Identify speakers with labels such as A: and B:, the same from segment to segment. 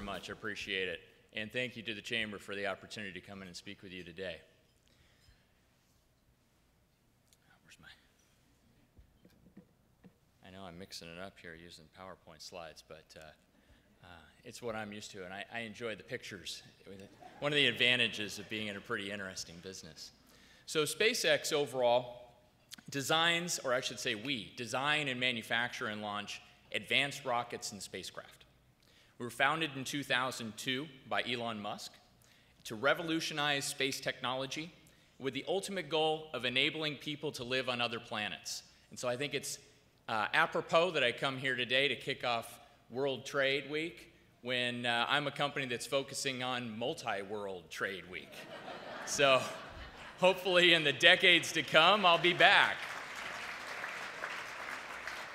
A: very much. I appreciate it. And thank you to the Chamber for the opportunity to come in and speak with you today. Where's my... I know I'm mixing it up here using PowerPoint slides, but it's what I'm used to, and I enjoy the pictures. One of the advantages of being in a pretty interesting business. So SpaceX overall designs, or I should say we, design and manufacture and launch advanced rockets and spacecraft. We were founded in 2002 by Elon Musk to revolutionize space technology with the ultimate goal of enabling people to live on other planets. And so I think it's apropos that I come here today to kick off World Trade Week when I'm a company that's focusing on multi-world trade week. So hopefully in the decades to come, I'll be back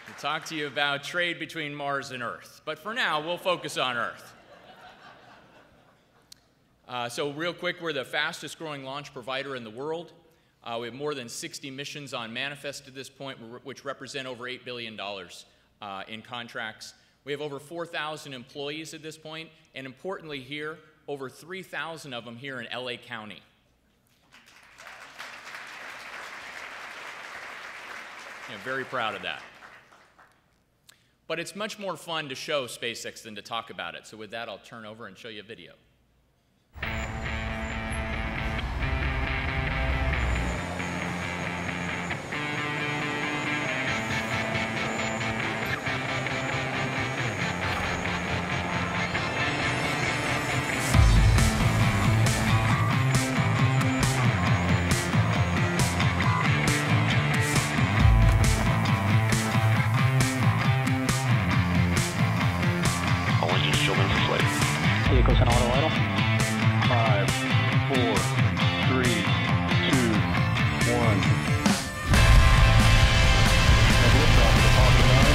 A: to talk to you about trade between Mars and Earth. But for now, we'll focus on Earth. So real quick, we're the fastest growing launch provider in the world. We have more than 60 missions on manifest at this point, which represent over $8 billion in contracts. We have over 4,000 employees at this point, and importantly here, over 3,000 of them here in LA County. Yeah, very proud of that. But it's much more fun to show SpaceX than to talk about it. So with that, I'll turn over and show you a video.
B: Vehicles in auto idle. 5, 4, 3, 2, 1. And liftoff of Apollo 9.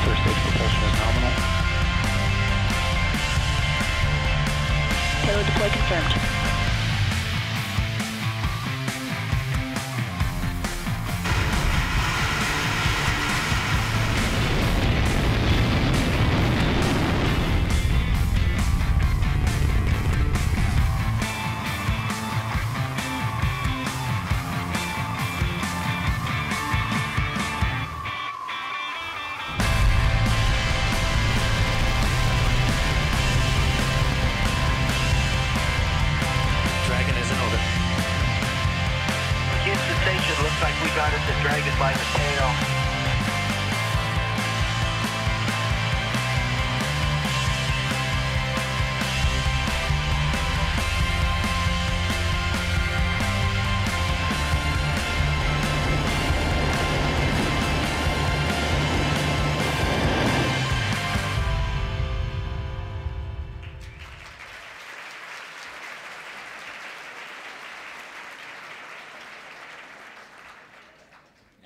B: First stage propulsion is nominal.
C: Payload deploy confirmed.
D: Looks like we got it to Dragon by the tail.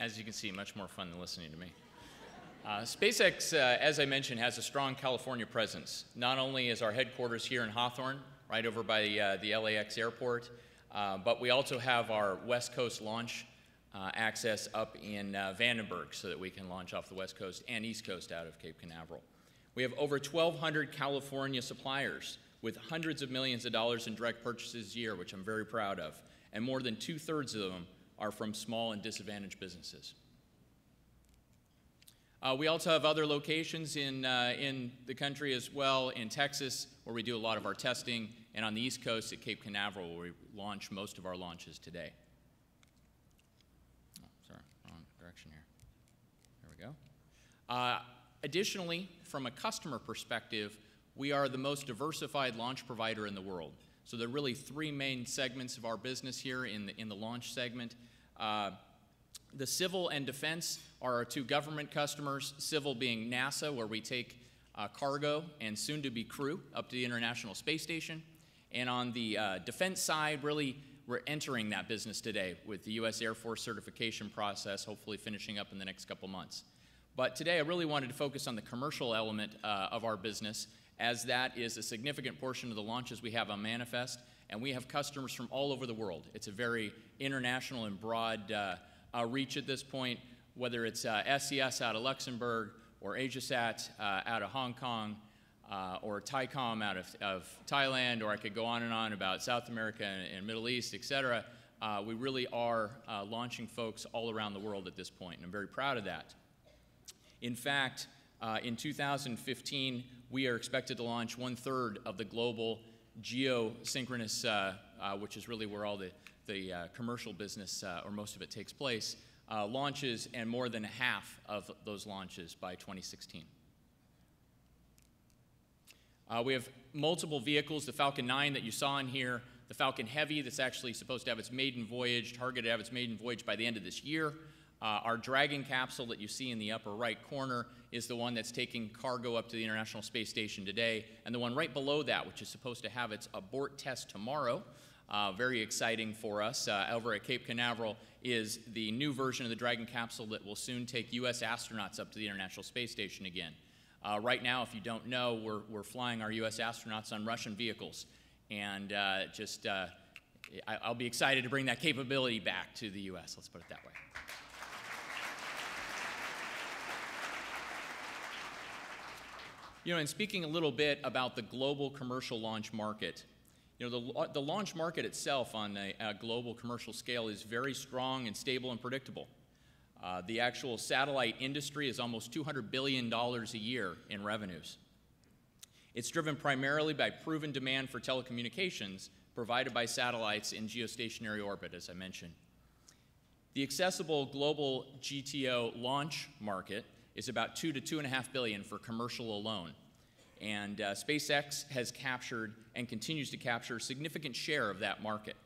A: As you can see, much more fun than listening to me. SpaceX, as I mentioned, has a strong California presence. Not only is our headquarters here in Hawthorne, right over by the LAX airport, but we also have our West Coast launch access up in Vandenberg so that we can launch off the West Coast and East Coast out of Cape Canaveral. We have over 1,200 California suppliers with hundreds of millions of dollars in direct purchases a year, which I'm very proud of, and more than 2/3 of them are from small and disadvantaged businesses. We also have other locations in the country as well, in Texas, where we do a lot of our testing, and on the East Coast at Cape Canaveral, where we launch most of our launches today. Oh, sorry, wrong direction here. There we go. Additionally, from a customer perspective, we are the most diversified launch provider in the world. So there are really three main segments of our business here in the launch segment. The civil and defense are our two government customers, civil being NASA, where we take cargo and soon-to-be crew up to the International Space Station. And on the defense side, really, we're entering that business today with the U.S. Air Force certification process, hopefully finishing up in the next couple months. But today I really wanted to focus on the commercial element of our business, as that is a significant portion of the launches we have on Manifest, and we have customers from all over the world. It's a very international and broad reach at this point, whether it's SES out of Luxembourg, or AsiaSat out of Hong Kong, or Thaicom out of Thailand, or I could go on and on about South America and Middle East, et cetera. We really are launching folks all around the world at this point, and I'm very proud of that. In fact, in 2015, we are expected to launch 1/3 of the global geosynchronous, which is really where all the commercial business, or most of it, takes place, launches, and more than half of those launches by 2016. We have multiple vehicles, the Falcon 9 that you saw in here, the Falcon Heavy that's actually supposed to have its maiden voyage, targeted to have its maiden voyage by the end of this year. Our Dragon capsule that you see in the upper right corner is the one that's taking cargo up to the International Space Station today, and the one right below that, which is supposed to have its abort test tomorrow, very exciting for us, over at Cape Canaveral, is the new version of the Dragon capsule that will soon take U.S. astronauts up to the International Space Station again. Right now, if you don't know, we're flying our U.S. astronauts on Russian vehicles, and I'll be excited to bring that capability back to the U.S., let's put it that way. You know, and speaking a little bit about the global commercial launch market, you know, the launch market itself on a global commercial scale is very strong and stable and predictable. The actual satellite industry is almost $200 billion a year in revenues. It's driven primarily by proven demand for telecommunications provided by satellites in geostationary orbit, as I mentioned. The accessible global GTO launch market is about $2 to $2.5 billion for commercial alone. And SpaceX has captured and continues to capture a significant share of that market.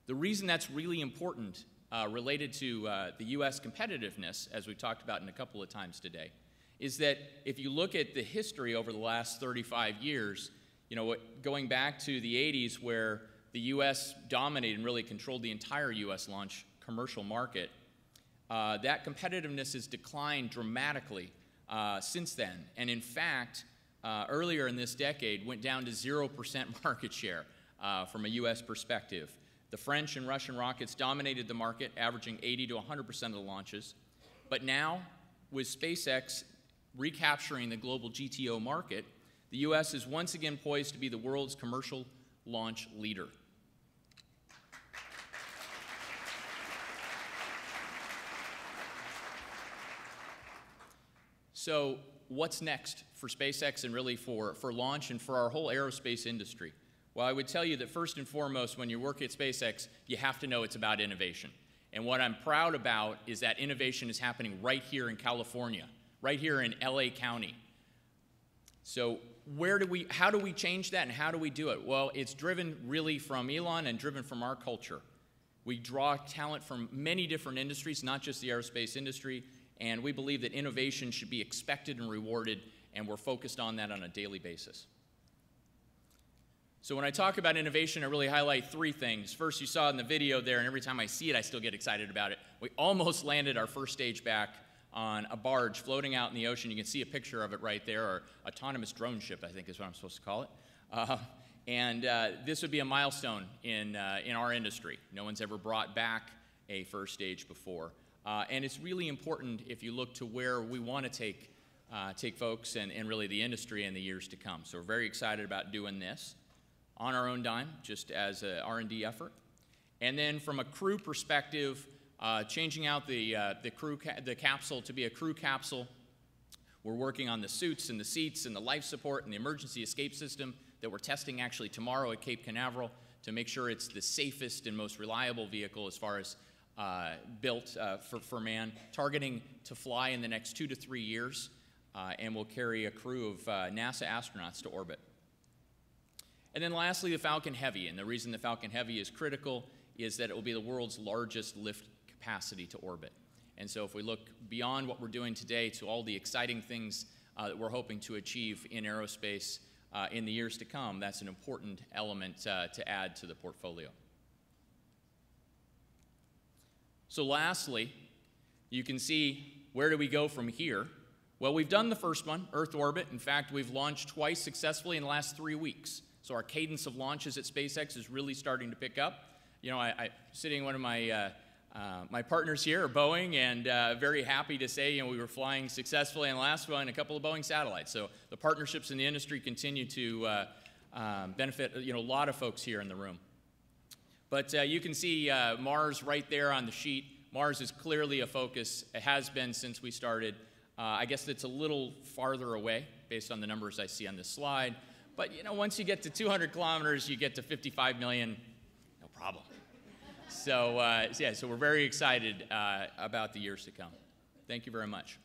A: The reason that's really important related to the U.S. competitiveness, as we've talked about in a couple of times today, is that if you look at the history over the last 35 years, you know, going back to the 80s where the U.S. dominated and really controlled the entire U.S. launch commercial market, that competitiveness has declined dramatically since then. And in fact, earlier in this decade, went down to 0% market share from a U.S. perspective. The French and Russian rockets dominated the market, averaging 80 to 100% of the launches. But now, with SpaceX recapturing the global GTO market, the U.S. is once again poised to be the world's commercial launch leader. So what's next for SpaceX and really for launch and for our whole aerospace industry? Well, I would tell you that first and foremost, when you work at SpaceX, you have to know it's about innovation. And what I'm proud about is that innovation is happening right here in California, right here in LA County. So how do we change that and how do we do it? Well, it's driven really from Elon and driven from our culture. We draw talent from many different industries, not just the aerospace industry, and we believe that innovation should be expected and rewarded, and we're focused on that on a daily basis. So when I talk about innovation, I really highlight three things. First, you saw in the video there, and every time I see it, I still get excited about it. We almost landed our first stage back on a barge floating out in the ocean. You can see a picture of it right there, or autonomous drone ship, I think is what I'm supposed to call it. This would be a milestone in our industry. No one's ever brought back a first stage before. And it's really important if you look to where we want to take folks and really the industry in the years to come. So we're very excited about doing this on our own dime, just as an R&D effort. And then from a crew perspective, changing out the capsule to be a crew capsule. We're working on the suits and the seats and the life support and the emergency escape system that we're testing actually tomorrow at Cape Canaveral to make sure it's the safest and most reliable vehicle as far as built for man, targeting to fly in the next 2 to 3 years, and will carry a crew of NASA astronauts to orbit. And then lastly, the Falcon Heavy, and the reason the Falcon Heavy is critical is that it will be the world's largest lift capacity to orbit. And so if we look beyond what we're doing today to all the exciting things that we're hoping to achieve in aerospace in the years to come, that's an important element to add to the portfolio. So lastly, You can see where do we go from here. Well, we've done the first one, Earth orbit. In fact, we've launched twice successfully in the last 3 weeks. So our cadence of launches at SpaceX is really starting to pick up. You know, I sitting one of my my partners here are Boeing, and very happy to say, you know, we were flying successfully in the last one, a couple of Boeing satellites. So the partnerships in the industry continue to benefit, you know, a lot of folks here in the room. But you can see Mars right there on the sheet. Mars is clearly a focus. It has been since we started. I guess it's a little farther away based on the numbers I see on this slide. But, you know, once you get to 200 kilometers, you get to 55 million, no problem. So, yeah, so we're very excited about the years to come. Thank you very much.